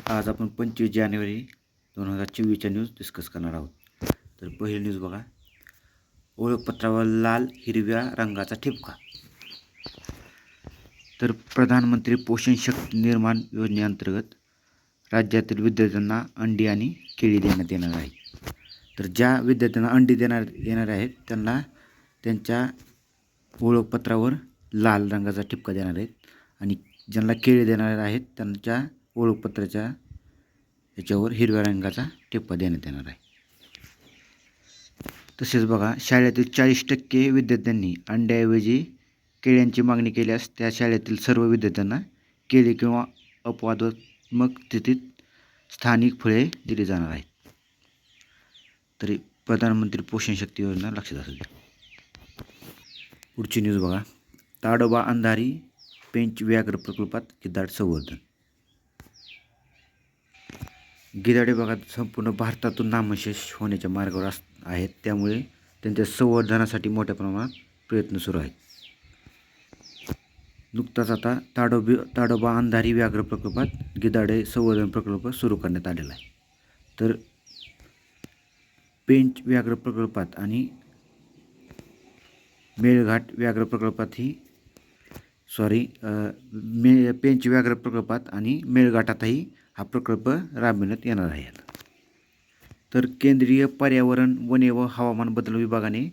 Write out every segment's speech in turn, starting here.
आज आपण 25 जानेवारी 2024च्या news discuss करणार आहोत. तर पहिली न्यूज बघा. ओळखपत्रावर लाल हिरव्या रंगाचा ठिपका. तर प्रधानमंत्री पोषण शक्ती निर्माण योजनेअंतर्गत राज्यातील विद्यार्थ्यांना अंडी आणि केळी देण्यात येणार आहे. तर ज्या विद्यार्थ्यांना अंडी येणार आहेत त्यांना त्यांच्या ओळखपत्रावर लाल रंगाचा ठिपका देणार आहेत आणि ज्यांना केळी देणार आहेत त्यांच्या ओळखपत्राच्या याच्यावर हिरव्या रंगाचा ठिपका देण्यात येणार आहे. तसेच बघा, शाळेतील 40% विद्यार्थ्यांनी अंड्याऐवजी केळ्यांची मागणी केल्यास त्या शाळेतील सर्व विद्यार्थ्यांना केळी किंवा अपवादात्मक स्थितीत स्थानिक फळे दिली जाणार आहेत. तरी प्रधानमंत्री पोषण शक्ती योजना लक्षात असू द्या. पुढची न्यूज बघा. ताडोबा अंधारी पेंच व्याघ्र प्रकल्पात गिधाड संवर्धन. गिधाडे बघा संपूर्ण भारतातून नामशेष होण्याच्या मार्गावर आहेत, त्यामुळे त्यांच्या संवर्धनासाठी मोठ्या प्रमाणात प्रयत्न सुरू आहेत. नुकताच आता ताडोबा अंधारी व्याघ्र प्रकल्पात गिधाडे संवर्धन प्रकल्प सुरू करण्यात आलेला आहे. तर पेंच व्याघ्र प्रकल्पात आणि मेळघाट व्याघ्र प्रकल्पातही पेंच व्याघ्र प्रकल्पात आणि मेळघाटातही हा प्रकल्प राबविण्यात येणार आहे. तर केंद्रीय पर्यावरण, वने व हवामान बदल विभागाने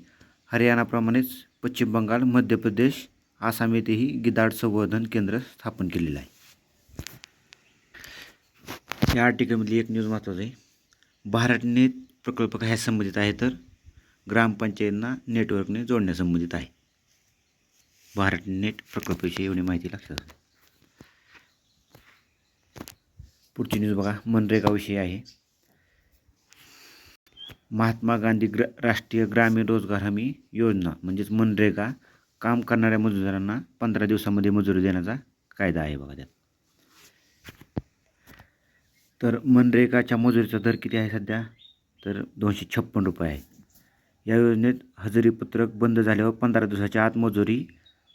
हरियाणाप्रमाणेच पश्चिम बंगाल, मध्य प्रदेश, आसाम येथेही गिधाड संवर्धन केंद्र स्थापन केलेलं आहे. या आर्टिकलमधली एक न्यूज महत्त्वाची आहे. भारतनेट प्रकल्प काय संबंधित आहे, तर ग्रामपंचायतींना नेटवर्कने जोडण्यासंबंधित आहे. भारतनेट प्रकल्पाविषयी एवढी माहिती लक्षात आहे. पुढची न्यूज बघा, मनरेगाविषयी आहे. महात्मा गांधी राष्ट्रीय ग्रामीण रोजगार हमी योजना म्हणजेच मनरेगा काम करणाऱ्या मजुरांना 15 दिवसामध्ये मजुरी देण्याचा कायदा आहे बघा त्यात. तर मनरेगाच्या मजुरीचा दर किती आहे सध्या, तर 256 रुपये आहे. या योजनेत हजेरीपत्रक बंद झाल्यावर 15 दिवसाच्या आत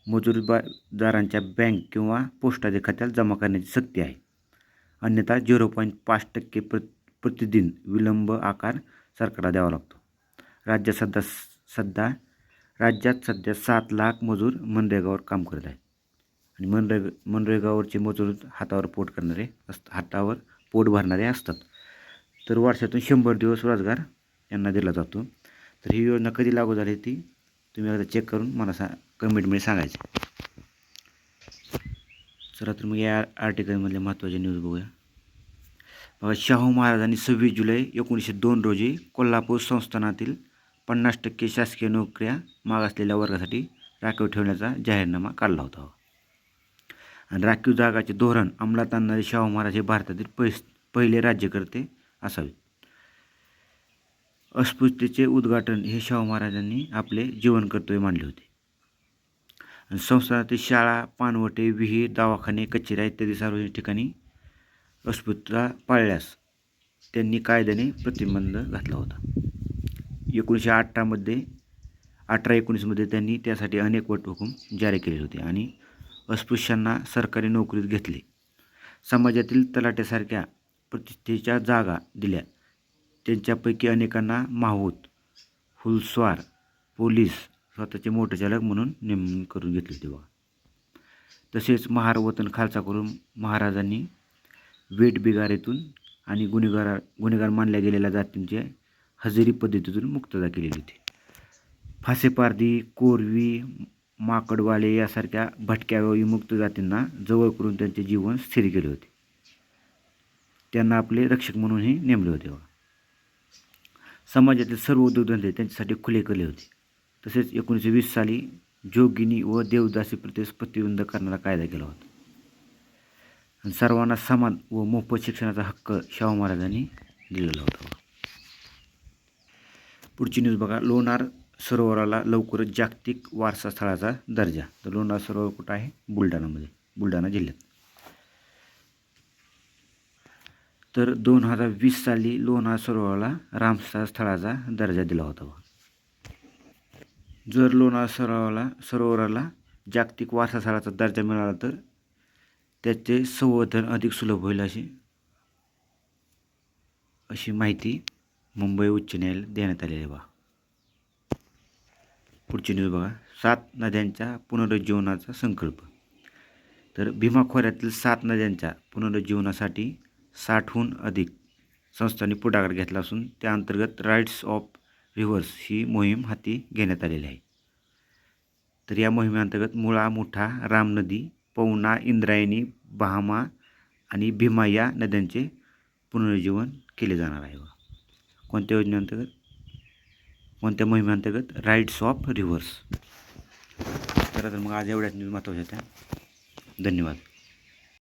मजुरीदारांच्या बँक किंवा पोस्टाच्या खात्यात जमा करण्याची सक्ती आहे. अन्यथा 0.5% प्रतिदिन विलंब आकार सरकारला द्यावा लागतो. राज्यात सध्या 7 लाख मजूर मनरेगावर काम करत आहेत आणि मनरेगावरचे मजूर हातावर पोट भरणारे असतात. तर वर्षातून 100 दिवस रोजगार यांना दिला जातो. तर ही योजना कधी लागू झाली ती तुम्ही एकदा चेक करून मला कमेंटमध्ये सांगायचं. चला तर मग या आर्टिकलमधले महत्त्वाचे न्यूज बघूया. बघा, शाहू महाराजांनी 26 जुलै 1902 रोजी कोल्हापूर संस्थानातील 50% शासकीय नोकऱ्या मागासलेल्या वर्गासाठी राखीव ठेवण्याचा जाहीरनामा काढला होता. आणि राखीव जागाचे धोरण अंमलात आणणारे शाहू महाराज हे भारतातील पहिले राज्यकर्ते असावेत. अस्पृश्यतेचे उद्घाटन हे शाहू महाराजांनी आपले जीवन कर्तव्य मानले होते. आणि संस्थानातील शाळा, पानवटे, विहीर, दवाखाने, कचेऱ्या इत्यादी सार्वजनिक ठिकाणी अस्पृश्यता पाळल्यास त्यांनी कायद्याने प्रतिबंध घातला होता. 1819मध्ये त्यांनी त्यासाठी अनेक वटहुकूम जारी केले होते आणि अस्पृश्यांना सरकारी नोकरीत घेतले. समाजातील तलाठ्यासारख्या प्रतिष्ठेच्या जागा दिल्या. त्यांच्यापैकी अनेकांना माहूत, फुलस्वार, पोलीस, स्वतःचे मोटरचालक म्हणून नेमणूक करून घेतली होती बघा. तसेच महार वतन खालसा करून महाराजांनी वेठबिगारीतून आणि गुन्हेगार मानल्या गेलेल्या जातींच्या हजेरी पद्धतीतून मुक्तता केलेली होती. फासेपारधी, कोरवी, माकडवाले यासारख्या भटक्या व विमुक्त जातींना जवळ करून त्यांचे जीवन स्थिर केले होते. त्यांना आपले रक्षक म्हणूनही नेमले होते बघा. समाजातील सर्व उद्योगधंदे त्यांच्यासाठी खुले केले होते. तसेच 1920 साली जोगिनी व देवदासी प्रथेस प्रतिबंध करणारा कायदा केला होता. आणि सर्वांना समान व मोफत शिक्षणाचा हक्क शाहू महाराजांनी दिलेला होता. पुढची न्यूज बघा, लोणार सरोवराला लवकरच जागतिक वारसा स्थळाचा दर्जा. तर लोणार सरोवर कुठं आहे, बुलढाणा जिल्ह्यात. तर 2020 साली लोणार सरोवराला रामसर स्थळाचा दर्जा दिला होता. जर लोणार सरोवराला जागतिक वारसा स्थळाचा दर्जा मिळाला तर त्याचे संवर्धन अधिक सुलभ होईल अशी अशी माहिती मुंबई उच्च न्यायालयात देण्यात आलेली आहे. पुढची न्यूज बघा. 7 नद्यांच्या पुनरुज्जीवनाचा संकल्प. तर भीमा खोऱ्यातील 7 नद्यांच्या पुनरुज्जीवनासाठी 60हून अधिक संस्थांनी पुढाकार घेतला असून त्या अंतर्गत राईट्स ऑफ रिव्हर्स ही मोहीम हाती घेण्यात आलेली आहे. तर या मोहिमेअंतर्गत मुळा, मुठा, रामनदी, पवना, इंद्रायणी, बहामा आणि भीमा या नद्यांचे पुनरुज्जीवन केले जाणार आहे. कोणत्या योजनेअंतर्गत, कोणत्या मोहिमेअंतर्गत? Rights of rivers. तर मग आज एवढ्याच न्यूज महत्त्वाच्या होत्या. धन्यवाद.